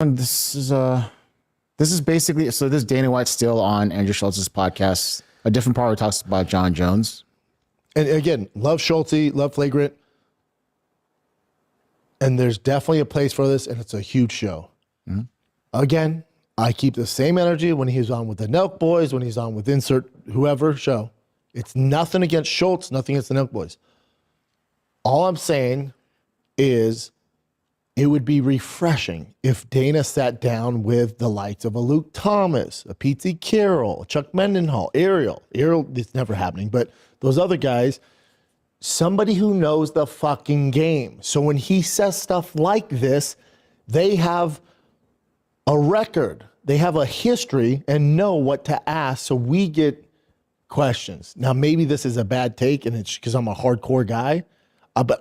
And this is basically so. This Dana White's still on Andrew Schultz's podcast. A different part where he talks about John Jones. And again, love Schulte, love Flagrant. And there's definitely a place for this, and it's a huge show. Mm-hmm. Again, I keep the same energy when he's on with the Nelk Boys, when he's on with insert whoever show. It's nothing against Schultz, nothing against the Nelk Boys. All I'm saying is it would be refreshing if Dana sat down with the likes of a Luke Thomas, a Pete Carroll, a Chuck Mendenhall, Ariel. It's never happening, but those other guys, somebody who knows the fucking game. So when he says stuff like this, they have a record. They have a history and know what to ask, so we get questions. Now, maybe this is a bad take, and it's because I'm a hardcore guy, but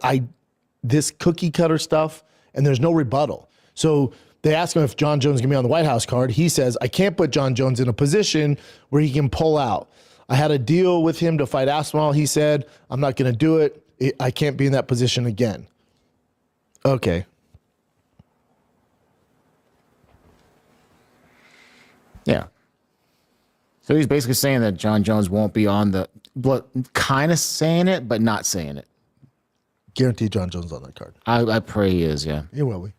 this cookie cutter stuff, and there's no rebuttal. So they ask him if John Jones is going to be on the White House card. He says, I can't put John Jones in a position where he can pull out. I had a deal with him to fight Aspinall. He said, I'm not going to do it. I can't be in that position again. Okay. Yeah. So he's basically saying that John Jones won't be on the, kind of saying it, but not saying it. Guarantee John Jones on that card. I pray he is, yeah. He will be.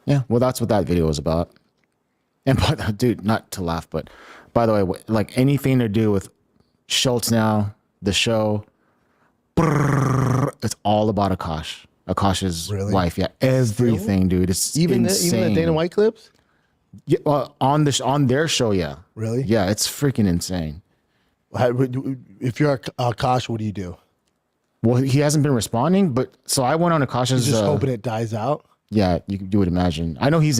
Yeah, well, that's what that video was about. And, dude, not to laugh, but by the way, like anything to do with Schultz now, the show, it's all about Akash. Akash's wife, yeah. Everything, dude. It's insane. Even the Dana White clips? Yeah, well, on their show, yeah. Really? Yeah, it's freaking insane. If you're Akash, what do you do? Well, he hasn't been responding, but so I went on Akash's. Just hoping it dies out. Yeah, you would imagine. I know he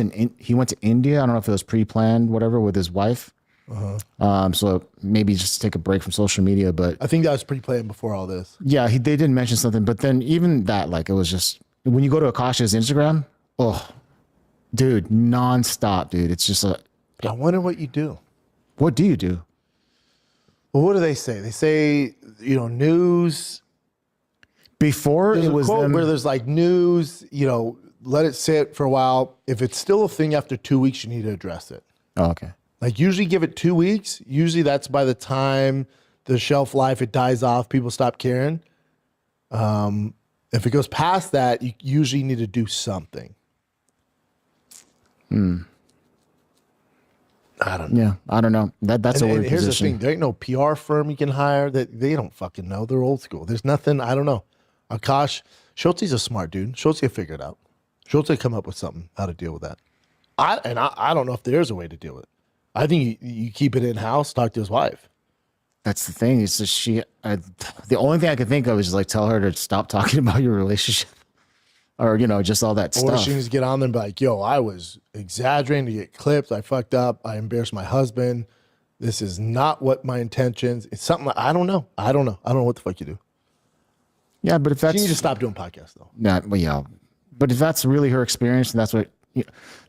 went to India. I don't know if it was pre-planned, whatever, with his wife. So maybe just take a break from social media. But I think that was pre-planned before all this. Yeah, they did mention something, but then even that, like, it was just when you go to Akash's Instagram, oh, dude, nonstop, dude. It's just I wonder what you do. What do you do? Well, what do they say? They say, news. Before there's it was quote where there's like news, let it sit for a while. If it's still a thing after 2 weeks, you need to address it. Oh, okay. Like usually give it 2 weeks. Usually that's by the time the shelf life, it dies off, people stop caring. If it goes past that, you usually need to do something. I don't know. Yeah, I don't know. That's a weird here's position. the thing. There ain't no PR firm you can hire that they don't fucking know. They're old school. There's nothing. I don't know. Akash, Schulte's a smart dude. Schultz will figure it out. Schultz will come up with something, how to deal with that. I don't know if there's a way to deal with it. I think you keep it in-house, talk to his wife. That's the thing. It's just the only thing I could think of is like tell her to stop talking about your relationship. Or, just all that stuff. Or she needs to get on there and be like, yo, I was exaggerating to get clipped. I fucked up. I embarrassed my husband. This is not what my intentions. It's something I don't know. I don't know what the fuck you do. Yeah, but if that's... She needs to stop doing podcasts, though. Yeah. But if that's really her experience, and that's what...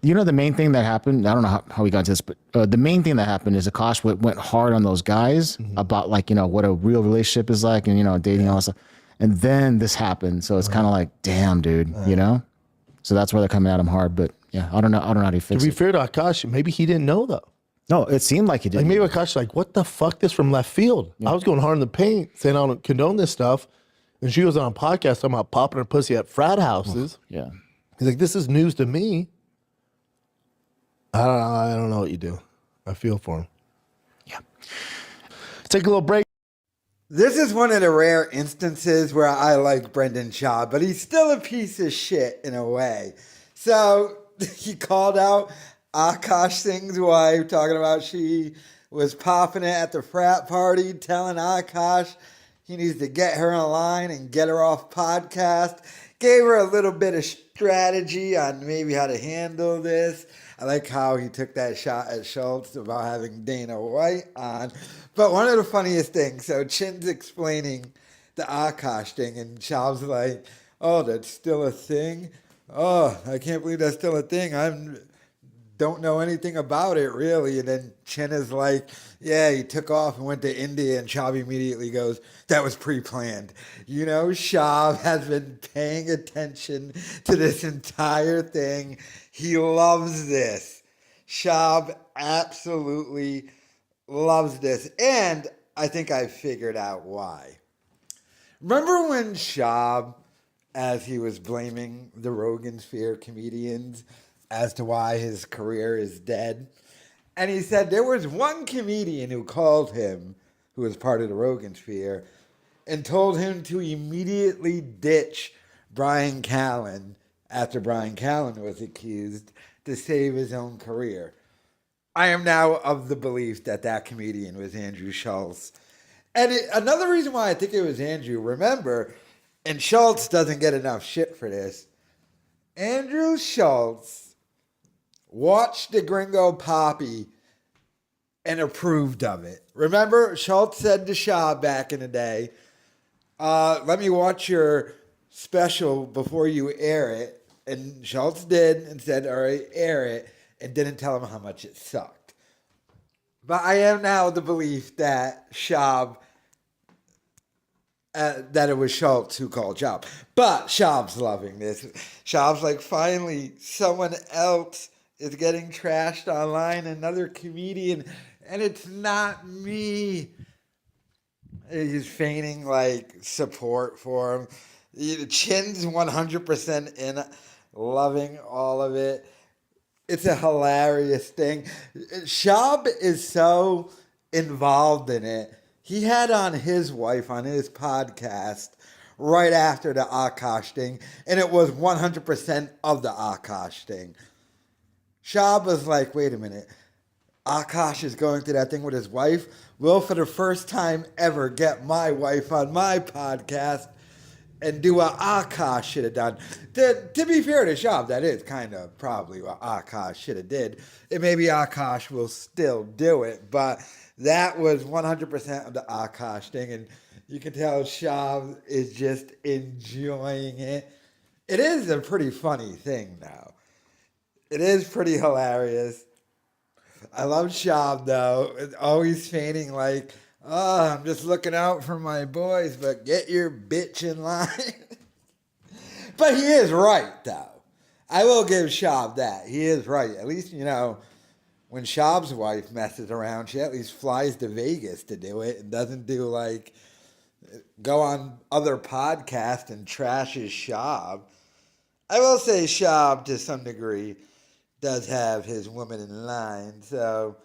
the main thing that happened, I don't know how we got to this, but the main thing that happened is Akash went hard on those guys about, like, what a real relationship is like and, dating, all that stuff. And then this happened. So it's kind of like, damn, dude, So that's where they're coming at him hard. But yeah, I don't know how to fix it. To be fair to Akash, maybe he didn't know, though. No, it seemed like he did. Like maybe Akash like, what the fuck, this from left field? Yeah. I was going hard in the paint saying I don't condone this stuff. And she was on a podcast talking about popping her pussy at frat houses. Yeah. He's like, this is news to me. I don't know what you do. I feel for him. Yeah. Let's take a little break. This is one of the rare instances where I like Brendan Schaub, but he's still a piece of shit in a way. So he called out Akash Singh's wife, talking about she was popping it at the frat party, telling Akash he needs to get her in line and get her off podcast. Gave her a little bit of strategy on maybe how to handle this. I like how he took that shot at Schultz about having Dana White on. But one of the funniest things, so Chin's explaining the Akash thing, and Schaub's like, oh, that's still a thing? Oh, I can't believe that's still a thing. I'm don't know anything about it really. And then Chin is like, yeah, he took off and went to India. And Schaub immediately goes, that was pre-planned. You know, Schaub has been paying attention to this entire thing. He loves this. Schaub absolutely loves this. And I think I figured out why. Remember when Schaub, as he was blaming the Rogan Sphere comedians as to why his career is dead, and he said there was one comedian who called him, who was part of the Rogan Sphere, and told him to immediately ditch Brian Callen after Brian Callen was accused to save his own career. I am now of the belief that that comedian was Andrew Schultz. And another reason why I think it was Andrew, remember, and Schultz doesn't get enough shit for this, Andrew Schultz watched the Gringo Poppy and approved of it. Remember, Schultz said to Schaub back in the day, let me watch your special before you air it. And Schultz did and said, all right, air it, and didn't tell him how much it sucked. But I am now of the belief that Schaub, that it was Schultz who called Schaub. But Schaub's loving this. Schaub's like, finally, someone else is getting trashed online, another comedian, and it's not me. He's feigning like support for him. Chin's 100% in, loving all of it. It's a hilarious thing. Schaub is so involved in it. He had on his wife on his podcast right after the Akash thing, and it was 100% of the Akash thing. Schaub was like, wait a minute. Akash is going through that thing with his wife. Will, for the first time ever, get my wife on my podcast and do what Akash should have done. To be fair to Schaub, that is kind of probably what Akash should have did. And maybe Akash will still do it, but that was 100% of the Akash thing, and you can tell Schaub is just enjoying it. It is a pretty funny thing now. It is pretty hilarious. I love Schaub, though. Always feigning like, oh, I'm just looking out for my boys, but get your bitch in line. But he is right, though. I will give Schaub that. He is right. At least, you know, when Schaub's wife messes around, she at least flies to Vegas to do it and doesn't do, like, go on other podcasts and trashes Schaub. I will say Schaub, to some degree, does have his woman in line, so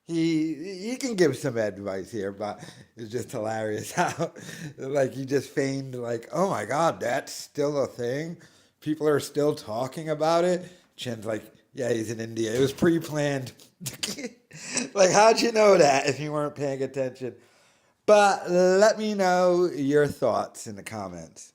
he can give some advice here, but it's just hilarious how, like, he just feigned, like, oh my God, that's still a thing? People are still talking about it? Chin's like, yeah, he's in India. It was pre-planned. Like, how'd you know that if you weren't paying attention? But let me know your thoughts in the comments.